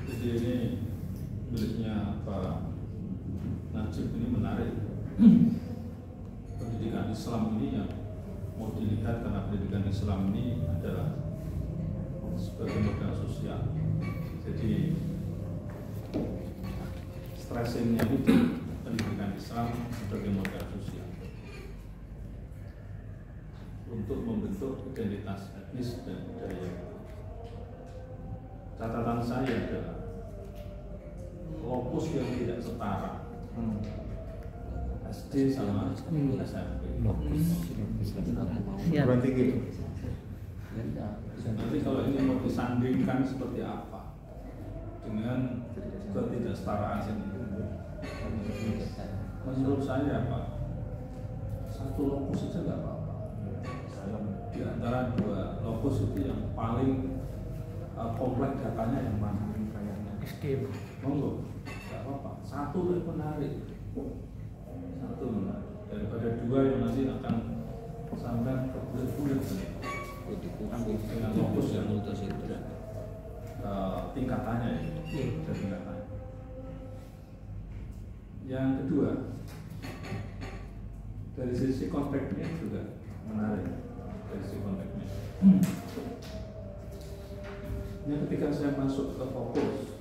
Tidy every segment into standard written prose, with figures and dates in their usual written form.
Jadi ini miliknya Pak Najib ini menarik. Pendidikan Islam ini yang mau dilihat karena pendidikan Islam ini adalah sebagai modal sosial. Jadi stressingnya itu pendidikan Islam sebagai modal sosial untuk membentuk identitas etnis dan budaya. Catatan saya adalah lokus yang tidak setara SD sama SMP. Berarti gitu. Nanti kalau ini mau disandingkan seperti apa dengan ketidaksetaraan ini, menurut saya Pak, satu lokus saja nggak apa-apa. Di antara dua lokus itu yang paling kompleks datanya yang mana? SD. Monggo, nggak apa-apa. Satu yang menarik, satu menarik. Daripada dua yang nanti akan sampai ke bulat-bulat dengan lokus yang tingkatannya ya, tingkatannya. Yang kedua, dari sisi konteksnya juga menarik. Dari sisi konteksnya. Ini ketika saya masuk ke fokus,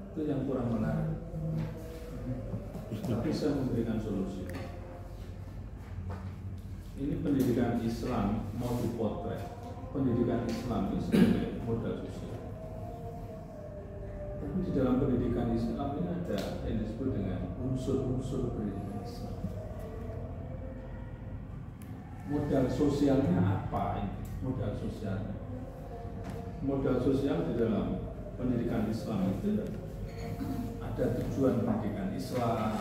itu yang kurang menarik. Tapi saya memberikan solusi. Ini pendidikan Islam mau dipotret. Pendidikan Islam ini sebagai modal sosial. Tapi di dalam pendidikan Islam ini ada yang disebut dengan unsur-unsur pendidikan Islam. Modal sosialnya apa ini? Modal sosialnya. Modal sosial di dalam pendidikan Islam itu ada tujuan pendidikan Islam,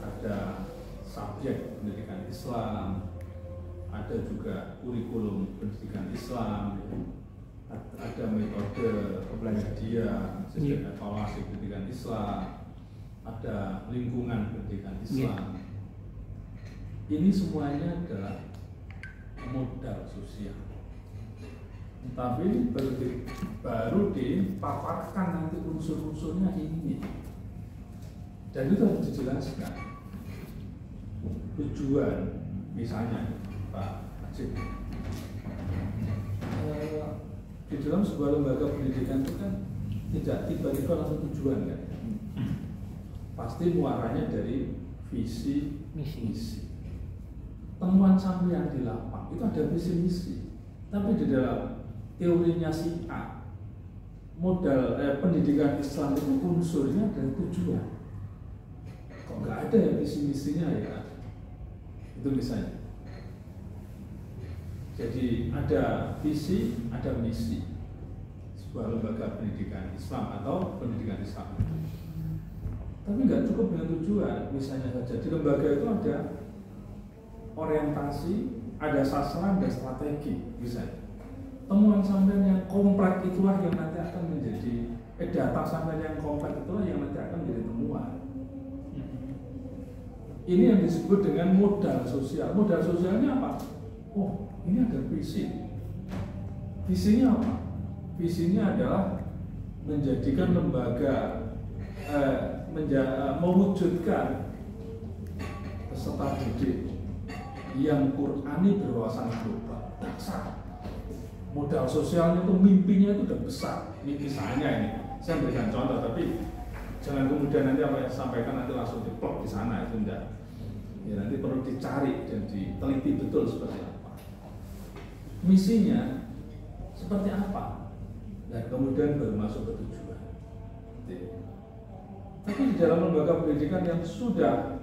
ada subjek pendidikan Islam, ada juga kurikulum pendidikan Islam, ada metode pembelajaran, sistem evaluasi pendidikan Islam, ada lingkungan pendidikan Islam. Ini semuanya adalah modal sosial. Tapi baru dipaparkan nanti unsur-unsurnya ini, dan itu harus dijelaskan. Tujuan, misalnya Pak Acik, di dalam sebuah lembaga pendidikan itu kan tidak tiba-tiba langsung tujuan kan, pasti muaranya dari visi misi. Temuan sampean di lapang itu ada visi misi, tapi di dalam teorinya si A, modal pendidikan Islam itu unsurnya dan tujuan. Kok nggak ada ya visi misinya ya? Itu misalnya. Jadi ada visi, ada misi sebuah lembaga pendidikan Islam atau pendidikan Islam. Tapi nggak cukup dengan tujuan. Misalnya saja di lembaga itu ada orientasi, ada sasaran dan strategi, misalnya. Temuan sampean yang kompleks itulah yang nanti akan menjadi data sampean yang kompleks itulah yang nanti akan menjadi temuan. Ini yang disebut dengan modal sosial. Modal sosialnya apa? Oh, ini ada visi. Visinya apa? Visinya adalah menjadikan lembaga mewujudkan peserta didik yang Qur'ani berwawasan global. Dasar. Modal sosialnya itu mimpinya itu udah besar. Ini misalnya ini, saya berikan contoh, tapi jangan kemudian nanti apa yang sampaikan nanti langsung diplok di sana, itu enggak. Ya nanti perlu dicari dan diteliti betul seperti apa. Misinya seperti apa, dan kemudian baru masuk ke tujuan. Tapi di dalam lembaga pendidikan yang sudah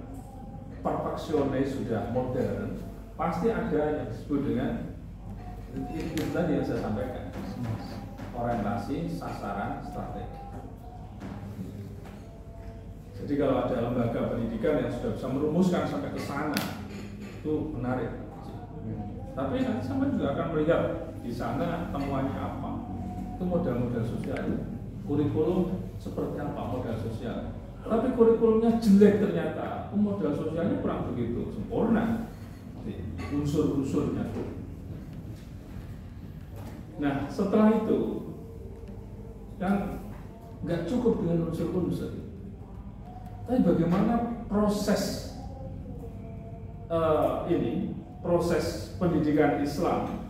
perfeksionis, sudah modern, pasti ada yang disebut dengan itu tadi yang saya sampaikan, orientasi, sasaran, strategi. Jadi kalau ada lembaga pendidikan yang sudah bisa merumuskan sampai ke sana, itu menarik. Tapi nanti sama juga akan melihat di sana temuannya apa. Itu modal-modal sosial. Kurikulum seperti apa modal sosial. Tapi kurikulumnya jelek ternyata, modal sosialnya kurang begitu sempurna. Unsur-unsurnya. Nah, setelah itu, kan nggak cukup dengan unsur-unsur. Tapi bagaimana proses proses pendidikan Islam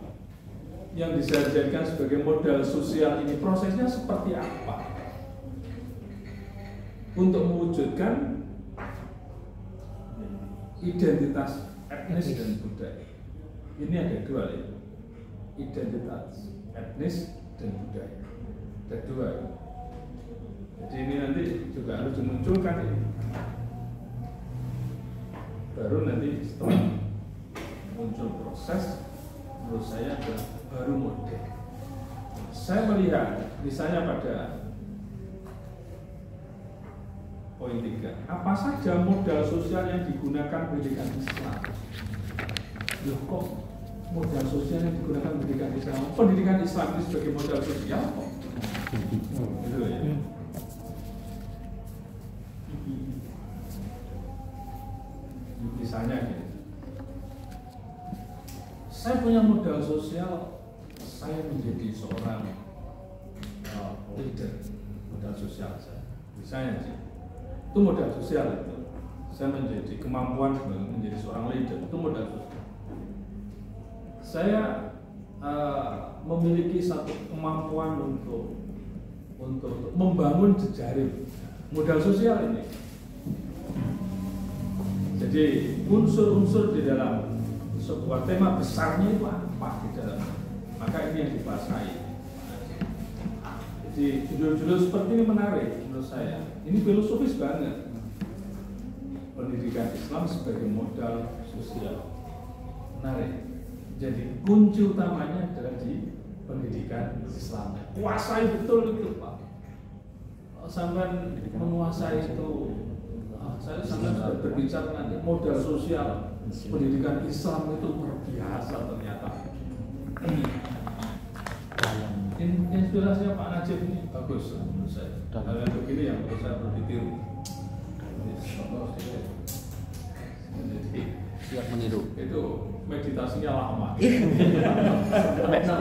yang dijadikan sebagai modal sosial ini, prosesnya seperti apa untuk mewujudkan identitas etnis dan budaya. Ini ada dua, identitas etnis dan budaya. Ada dua. Jadi ini nanti juga harus dimunculkan ini. Baru nanti setelah muncul proses, menurut saya adalah baru model. Saya melihat misalnya pada poin 3, apa saja modal sosial yang digunakan pendidikan Islam? Loh, kok modal sosial yang digunakan pendidikan Islam? Pendidikan Islam ini sebagai modal sosial kok? Gitu ya. Misalnya gitu. Saya punya modal sosial, saya menjadi seorang leader, modal sosial saya. Misalnya sih, itu modal sosial itu. Saya menjadi kemampuan menjadi seorang leader, itu modal sosial. Saya memiliki satu kemampuan untuk membangun jejaring, modal sosial ini. Jadi unsur-unsur di dalam sebuah tema besarnya itu apa di dalam, maka ini yang dibahasain. Jadi judul-judul seperti ini menarik menurut saya. Ini filosofis banget. Pendidikan Islam sebagai modal sosial, menarik. Jadi kunci utamanya adalah di pendidikan Islam. Kuasai betul itu, Pak. Sampai menguasai itu. Saya sangat sudah berbicara nanti modal sosial pendidikan Islam itu luar biasa ternyata. Inspirasinya Pak Najib ini bagus menurut saya. Hal yang begini yang menurut saya perlu ditiru. Jadi siap meniru. Itu meditasinya lama.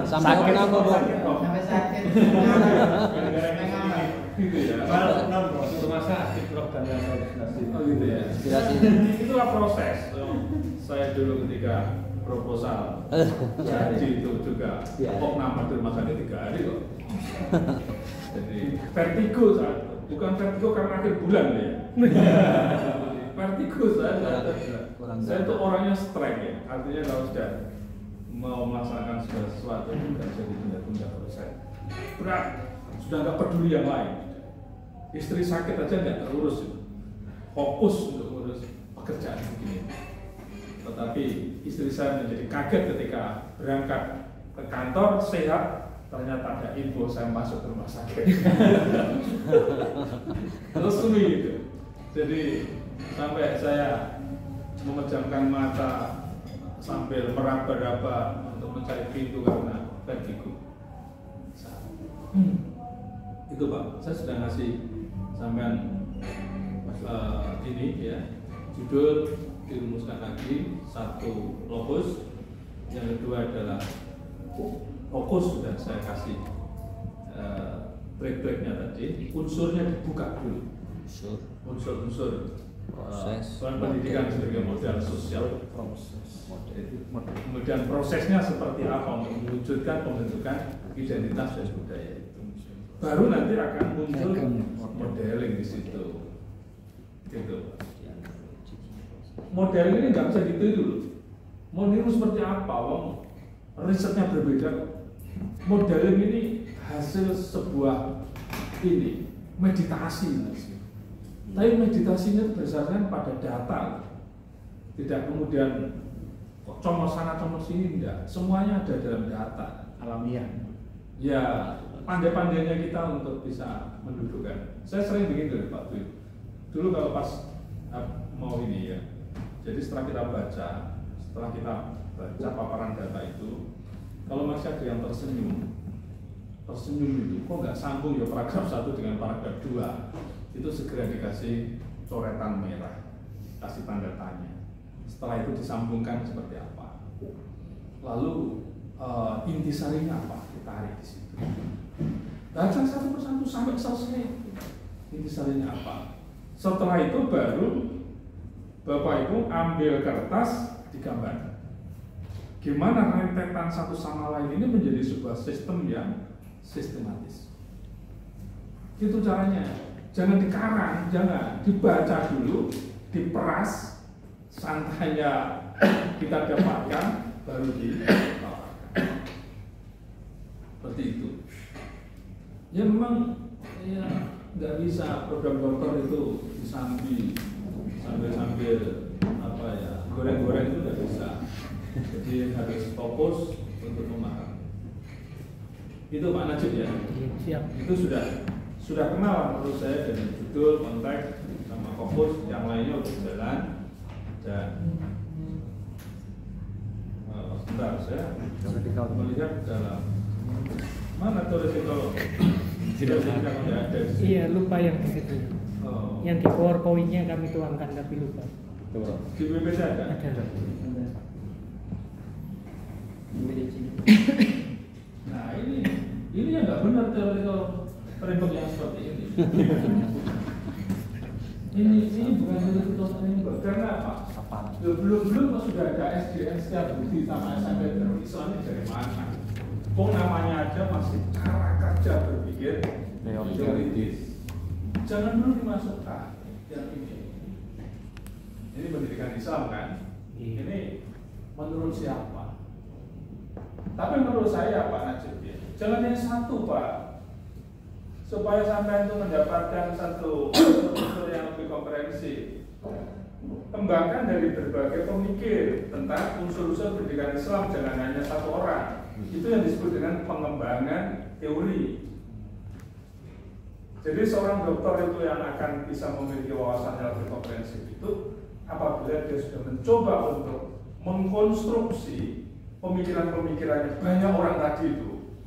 Sampai kenapa, Bu? Sampai sakit. Gitu ya. Itu masa aktif program yang meditasi. Oh gitu ya. Inspirasi. Itulah proses. Saya dulu ketika proposal jadi itu juga kok nama di rumah sakit 3 hari kok. Jadi vertigo saat bukan vertigo karena akhir bulan ya. Vertigo saya itu orangnya strike ya. Artinya kalau sudah mau melaksanakan sesuatu tidak bisa ditunda-tunda selesai. Berat, sudah nggak peduli yang lain. Istri sakit aja nggak terurus, fokus untuk ngurus pekerjaan begini. Tetapi istri saya menjadi kaget ketika berangkat ke kantor sehat, ternyata ada info saya masuk ke rumah sakit. Terus gitu. Jadi sampai saya memejamkan mata sambil meraba-raba untuk mencari pintu karena vertigo. Itu Pak, saya sudah ngasih sampean ini ya, judul dirumuskan lagi, satu lokus, yang kedua adalah fokus sudah saya kasih break-breaknya tadi, unsurnya dibuka dulu, unsur-unsur soal pendidikan sebagai modal sosial, kemudian prosesnya seperti apa untuk mewujudkan pembentukan identitas dan budaya itu, baru nanti akan muncul modeling di situ, gitu. Modeling ini nggak bisa ditiru, mau niru seperti apa, wong risetnya berbeda. Modeling ini hasil sebuah ini meditasi, tapi meditasinya berdasarkan pada data, tidak kemudian kok comot sana comot sini, enggak, semuanya ada dalam data alamiah. Ya pandai-pandainya kita untuk bisa mendudukkan. Saya sering bikin dari Pak Dwi. Dulu kalau pas mau ini ya, jadi setelah kita baca paparan data itu, kalau masih ada yang tersenyum itu, kok nggak sambung ya paragraf 1 dengan paragraf 2, itu segera dikasih coretan merah, kasih tanda tanya. Setelah itu disambungkan seperti apa, lalu intisarinya apa, ditarik di situ. Baca satu persatu sampai selesai. Intisarinya apa? Setelah itu baru Bapak Ibu ambil kertas digambar. Gimana rentetan satu sama lain ini menjadi sebuah sistem yang sistematis. Itu caranya. Jangan dikarang, jangan dibaca dulu, diperas, santainya kita dapatkan, baru dipaparkan. Seperti itu. Ya memang ya nggak bisa program dokter itu disambil apa ya goreng-goreng itu nggak bisa. Jadi harus fokus untuk memahami. Itu Pak Najib ya. Siap. Itu sudah kenal menurut saya dengan judul, konteks, sama fokus. Yang lainnya udah jalan. Dan sebentar saya melihat dalam mana tuh resiko tidak ada. Iya, lupa yang di situ. Yang di PowerPoint-nya kami tuangkan tapi lupa. Di PPT ada? Ada. Nah ini yang nggak benar teorical framework yang seperti ini. ini bukan teorical framework. Karena apa? Belum sudah ada SDN setiap bukti sama SMP teroris Islam dari mana? Kok namanya aja masih cara kerja berpikir teoritis. Jangan dulu dimasukkan yang ini. Ini pendidikan Islam kan? Ini menurut siapa? Tapi menurut saya Pak Najib ya, jangan yang satu Pak, supaya sampai itu mendapatkan satu unsur yang lebih komprehensif. Kembangkan dari berbagai pemikir tentang unsur-unsur pendidikan Islam, jangan hanya satu orang. Itu yang disebut dengan pengembangan teori. Jadi seorang dokter itu yang akan bisa memiliki wawasan yang lebih komprehensif itu apabila dia sudah mencoba untuk mengkonstruksi pemikiran-pemikirannya banyak orang tadi itu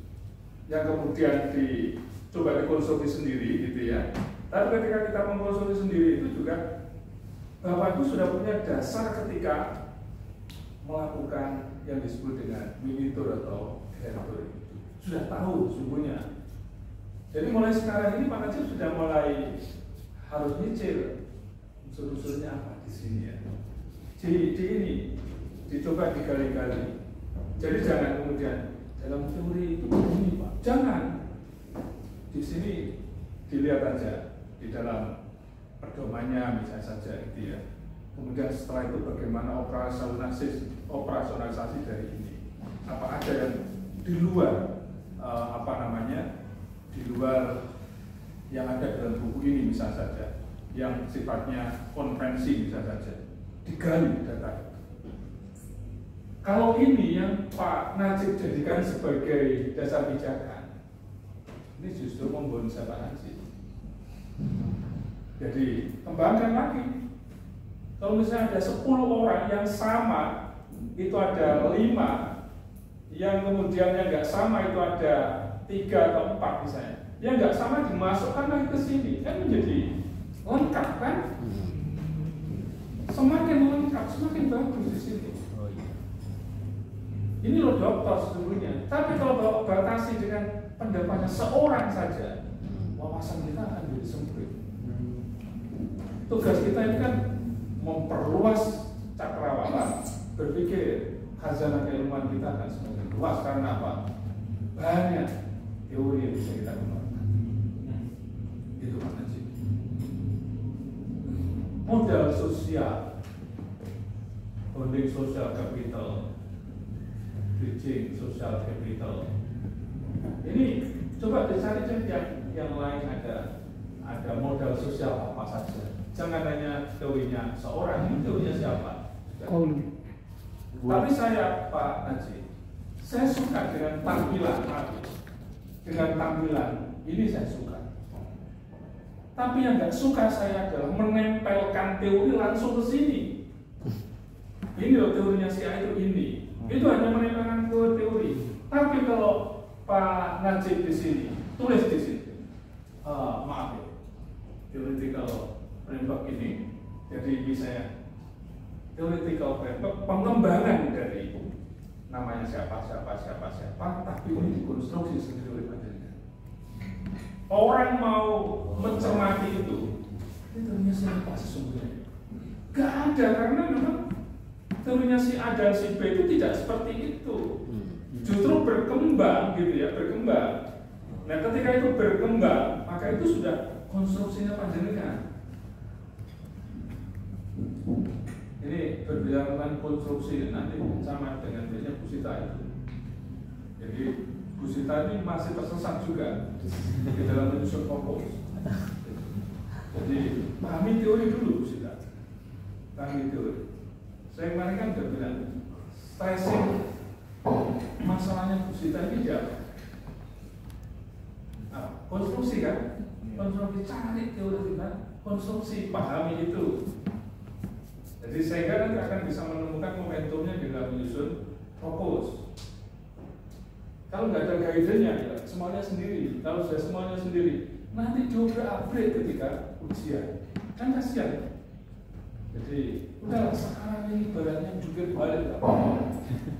yang kemudian dicoba dikonstruksi sendiri gitu ya. Tapi ketika kita mengkonstruksi sendiri itu juga Bapak Ibu sudah punya dasar ketika melakukan yang disebut dengan miniatur atau editor itu. Sudah tahu sungguhnya. Jadi mulai sekarang ini Pak Najib sudah mulai harus nyicil unsur-unsurnya apa di sini ya. Di ini dicoba digali-gali. Jadi jangan kemudian dalam teori itu begini Pak. Jangan. Di sini dilihat aja di dalam pedomannya misalnya saja gitu ya. Kemudian setelah itu bagaimana operasionalisasi dari ini. Apa ada yang di luar di luar yang ada dalam buku ini misalnya saja, yang sifatnya konvensi misalnya saja, digali data. Kalau ini yang Pak Najib jadikan sebagai dasar pijakan, ini justru membonsai Pak Najib. Jadi kembangkan lagi. Kalau misalnya ada 10 orang yang sama, itu ada 5, yang kemudian yang nggak sama itu ada 3 atau 4 misalnya. Yang nggak sama dimasukkan lagi ke sini, kan menjadi lengkap kan? Semakin lengkap, semakin bagus di sini. Ini loh dokter sesungguhnya. Tapi kalau Bapak batasi dengan pendapatnya seorang saja, wawasan kita akan jadi sempit. Tugas kita ini kan memperluas cakrawala, berpikir khazanah keilmuan kita akan semakin luas. Karena apa? Banyak teori yang bisa kita kembangkan. Itu Pak Najib. Modal sosial, bonding social capital, bridging social capital. Ini coba dicari yang lain ada modal sosial apa saja. Jangan hanya teorinya seorang, ini teorinya siapa? Tapi saya Pak Najib, saya suka dengan tampilan ini saya suka. Tapi yang nggak suka saya adalah menempelkan teori langsung ke sini. Ini loh teorinya si A itu ini. Itu hanya menempelkan teori. Tapi kalau Pak Najib di sini, tulis di sini. Maaf ya, theoretical framework ini. Jadi bisa theoretical framework pengembangan dari namanya siapa, tapi ini dikonstruksi sendiri oleh Pak Najib. orang mau mencermati itu teorinya siapa sesungguhnya? Gak ada, karena memang teorinya si A dan si B itu tidak seperti itu. Justru berkembang gitu ya, berkembang. Nah ketika itu berkembang, maka itu sudah konstruksinya panjenengan. Ini berbicara tentang konstruksi, nanti sama dengan biasanya Bu Sita itu. Jadi Bu Sita ini masih tersesat juga di dalam menyusun fokus. Jadi pahami teori dulu Bu Sita. Pahami teori. Saya kemarin kan sudah bilang stressing masalahnya Bu Sita ini dia konstruksi kan? Konstruksi, cari teori kita, konstruksi, pahami itu. Jadi sehingga nanti akan bisa menemukan momentumnya di dalam menyusun fokus. Kalau nggak ada guide-nya, ya semuanya sendiri. Kalau sudah semuanya sendiri, nanti diobrak-abrik ketika ujian. Kan kasihan. Jadi udah sekarang ini ibaratnya jungkir balik.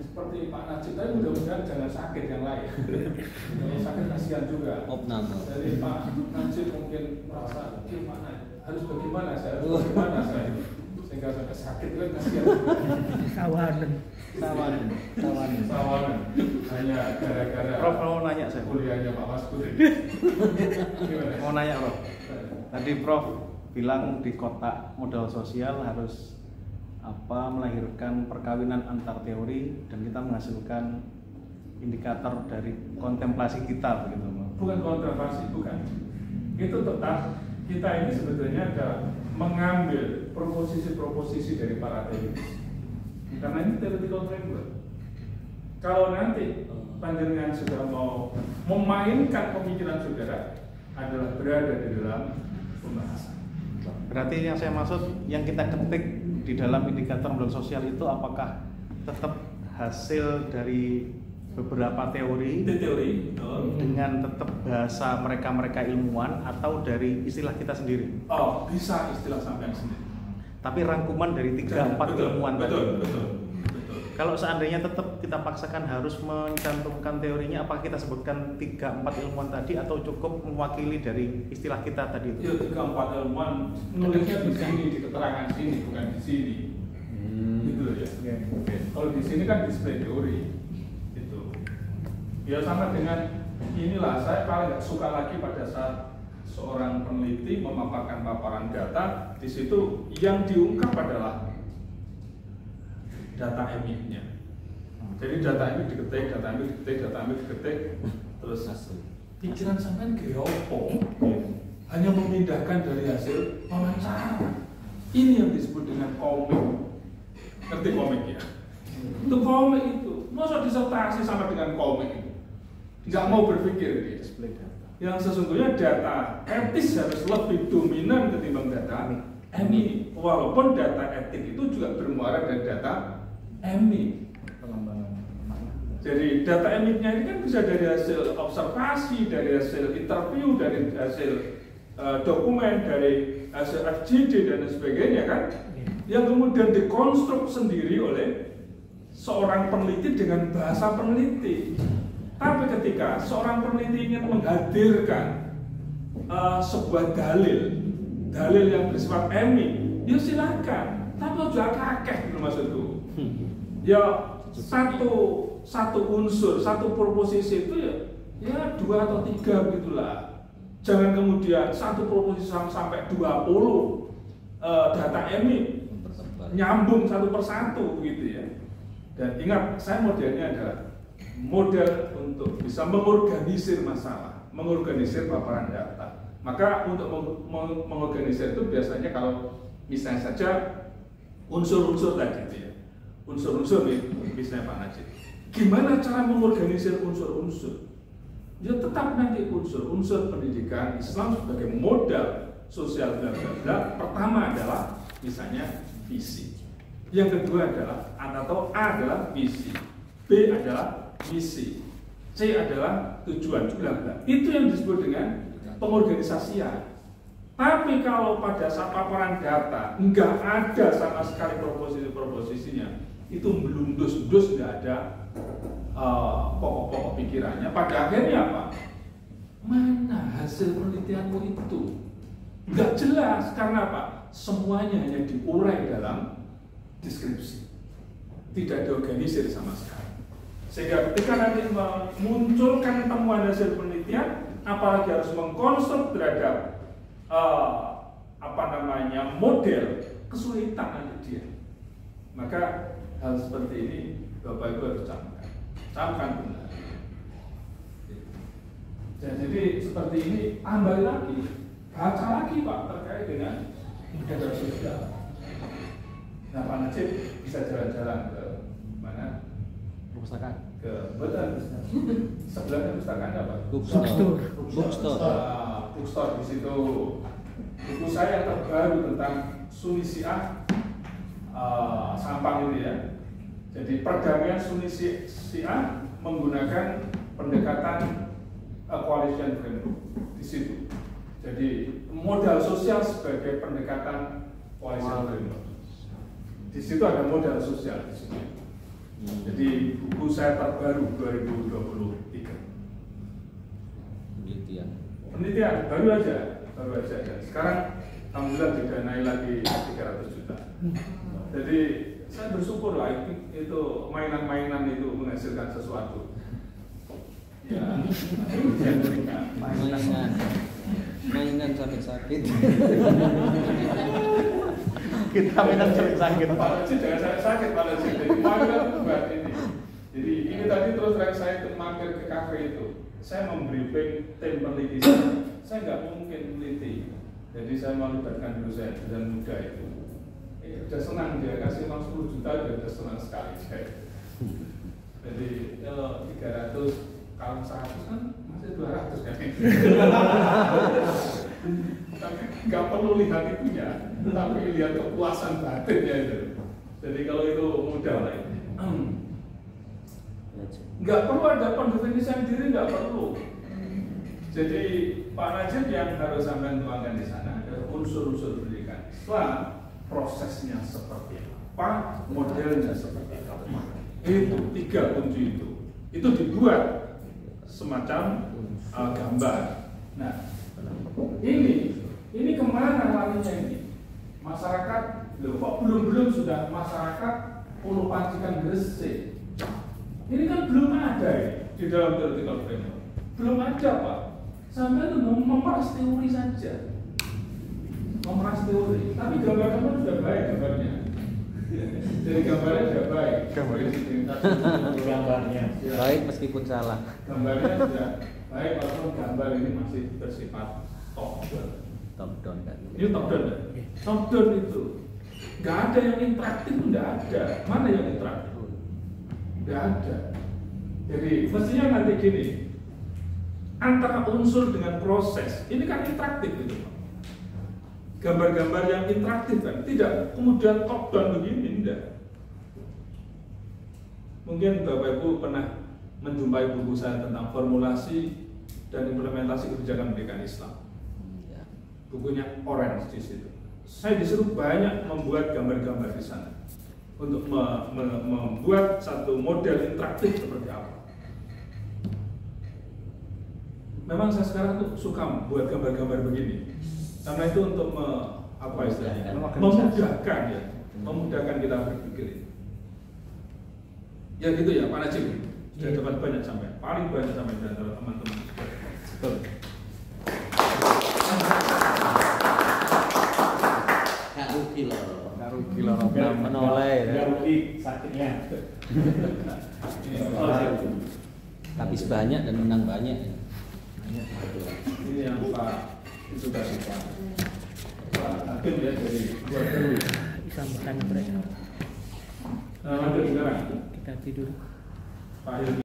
Seperti Pak Najib tadi, mudah-mudahan jangan sakit yang lain. Kalau sakit kasihan juga. Jadi Pak Najib mungkin merasa gimana, harus bagaimana saya, sehingga sampai sakit kan kasihan. Tawanan. Hanya gara-gara. Prof mau nanya saya. Kuliahnya Pak Maskur. Mau nanya Prof. Tadi Prof bilang di kotak modal sosial harus melahirkan perkawinan antar teori dan kita menghasilkan indikator dari kontemplasi kita begitu. Bukan kontemplasi, bukan. Itu tetap kita ini sebetulnya ada mengambil proposisi-proposisi dari para teoritis. Karena ini theoretical framework. Kalau nanti panjenengan sudah mau memainkan pemikiran saudara adalah berada di dalam pembahasan. Berarti yang saya maksud yang kita ketik di dalam indikator modal sosial itu apakah tetap hasil dari beberapa teori dengan tetap bahasa mereka ilmuwan atau dari istilah kita sendiri? Oh, bisa istilah sampean sendiri. Tapi rangkuman dari 3-4 ilmuwan tadi. Betul. Kalau seandainya tetap kita paksakan harus mencantumkan teorinya, apakah kita sebutkan 3-4 ilmuwan tadi atau cukup mewakili dari istilah kita tadi itu? Ya 3-4 ilmuwan nulisnya di sini, di keterangan sini, bukan di sini. Gitu loh ya. Kalau di sini kan display teori. Itu. Ya sama dengan inilah, saya paling nggak suka lagi pada saat seorang peneliti memaparkan paparan data, di situ yang diungkap adalah data MI-nya. Jadi data ini diketik, terus pikiran sampean geopo hanya memindahkan dari hasil wawancara. Ini yang disebut dengan komik. Ngerti komik ya? Itu komik itu. Masa disertasi sama dengan komik itu? Nggak mau berpikir dia. Yang sesungguhnya data etis harus lebih dominan ketimbang data MI. Walaupun data etik itu juga bermuara dari data MI. Jadi data MI-nya ini kan bisa dari hasil observasi, dari hasil interview, dari hasil dokumen, dari hasil FGD dan sebagainya kan, yang kemudian dikonstruk sendiri oleh seorang peneliti dengan bahasa peneliti. Tapi ketika seorang peneliti ingin menghadirkan sebuah dalil yang bersifat MI, ya silakan. Tapi juga kakek gitu maksudku. Ya satu unsur, satu proposisi itu ya 2 atau 3 begitulah. Jangan kemudian satu proposisi sampai 20 data MI nyambung satu persatu gitu ya. Dan ingat, saya modelnya adalah model untuk bisa mengorganisir masalah, mengorganisir paparan data. Maka untuk mengorganisir itu biasanya kalau misalnya saja unsur-unsur tadi gitu ya. Unsur-unsur nih, misalnya Pak Najib. Gimana cara mengorganisir unsur-unsur? Ya tetap nanti unsur pendidikan Islam sebagai modal sosial bla bla bla. Pertama adalah misalnya visi. Yang kedua adalah atau A adalah visi, B adalah misi, C adalah tujuan bla bla. Itu yang disebut dengan pengorganisasian. Tapi kalau pada saat paparan data nggak ada sama sekali proposisinya, itu melundus-lundus, nggak ada pokok-pokok pikirannya. Pada akhirnya apa? mana hasil penelitianmu itu? Nggak jelas, karena apa? Semuanya hanya diurai dalam deskripsi, tidak diorganisir sama sekali. Sehingga ketika nanti memunculkan temuan hasil penelitian, apalagi harus mengkonstruk terhadap model, kesulitan nanti dia. Maka hal seperti ini Bapak Ibu harus camkan benar. Jadi seperti ini, kembali lagi, baca lagi Pak terkait dengan model sosial. Nah, Pak Najib bisa jalan-jalan ke mana? Perpustakaan. Ke betul. Sebelahnya perpustakaan apa? Bookstore di situ. Buku saya yang terbaru tentang Sunni Syiah Sampang ini ya. Jadi perdamaian Sunni Syiah menggunakan pendekatan coalition framework di situ. Jadi modal sosial sebagai pendekatan coalition framework. Di situ ada modal sosial di sini. Jadi buku saya terbaru 2023. Penelitian baru aja. Sekarang alhamdulillah didanai lagi 300 juta. Jadi saya bersyukur lah itu mainan-mainan itu menghasilkan sesuatu. Ya, mainan sampai sakit. Kita mainan sampai sakit. Pak Lajid jangan sakit Pak Lajid. Jadi mainan itu buat ini. Jadi ini tadi terus terang saya itu mampir ke kafe itu. Saya membriefing tim peneliti saya nggak mungkin meneliti. Jadi saya melibatkan dulu saya dan muda itu. Udah senang dia kasih uang 10 juta udah senang sekali saya. Jadi kalau 300 kalau 100 kan masih 200 kan. Tapi nggak perlu lihat itunya, tapi lihat kepuasan batinnya itu. Jadi kalau itu mudah lah ini. Nggak perlu ada pendefinisian diri, nggak perlu. Jadi Pak Najib yang harus sampai tuangkan di sana adalah unsur-unsur pendidikan Islam, prosesnya seperti apa, modelnya seperti apa. Itu 3 kunci itu dibuat semacam gambar. Nah, ini kemana larinya ini? Masyarakat, kok belum sudah masyarakat Pulau Pancikan Gresik. Ini kan belum ada ya, di dalam theoretical framework. Belum ada Pak. Sampai itu memeras teori saja. Memeras teori. Tapi gambar-gambar sudah baik gambarnya. Jadi gambarnya sudah baik. Gambarnya. Baik meskipun salah. Gambarnya sudah baik walaupun gambar ini masih bersifat top down kan. Ini top down kan? Top down itu nggak ada yang interaktif, nggak ada. Mana yang interaktif? Nggak ada. Jadi mestinya nanti gini, antara unsur dengan proses ini kan interaktif gitu Pak. Gambar-gambar yang interaktif kan, tidak kemudian top down begini, enggak. Mungkin Bapak Ibu pernah menjumpai buku saya tentang formulasi dan implementasi kebijakan pendidikan Islam. Bukunya Orange di situ. Saya disuruh banyak membuat gambar-gambar di sana untuk membuat satu model interaktif seperti apa. Memang saya sekarang tuh suka buat gambar-gambar begini. Karena itu untuk memudahkan ya, memudahkan kita berpikir. Ya gitu ya Pak Najib. Sudah dapat banyak sampai, paling banyak sampai dari teman-teman. Betul. Gak rugi loh. Menoleh. Gak rugi sakitnya. Habis banyak dan menang banyak. Ini yang Pak itu tadi Pak Hakim ya dari Guru. Disambutkan mereka. Ada sekarang kita tidur. Pak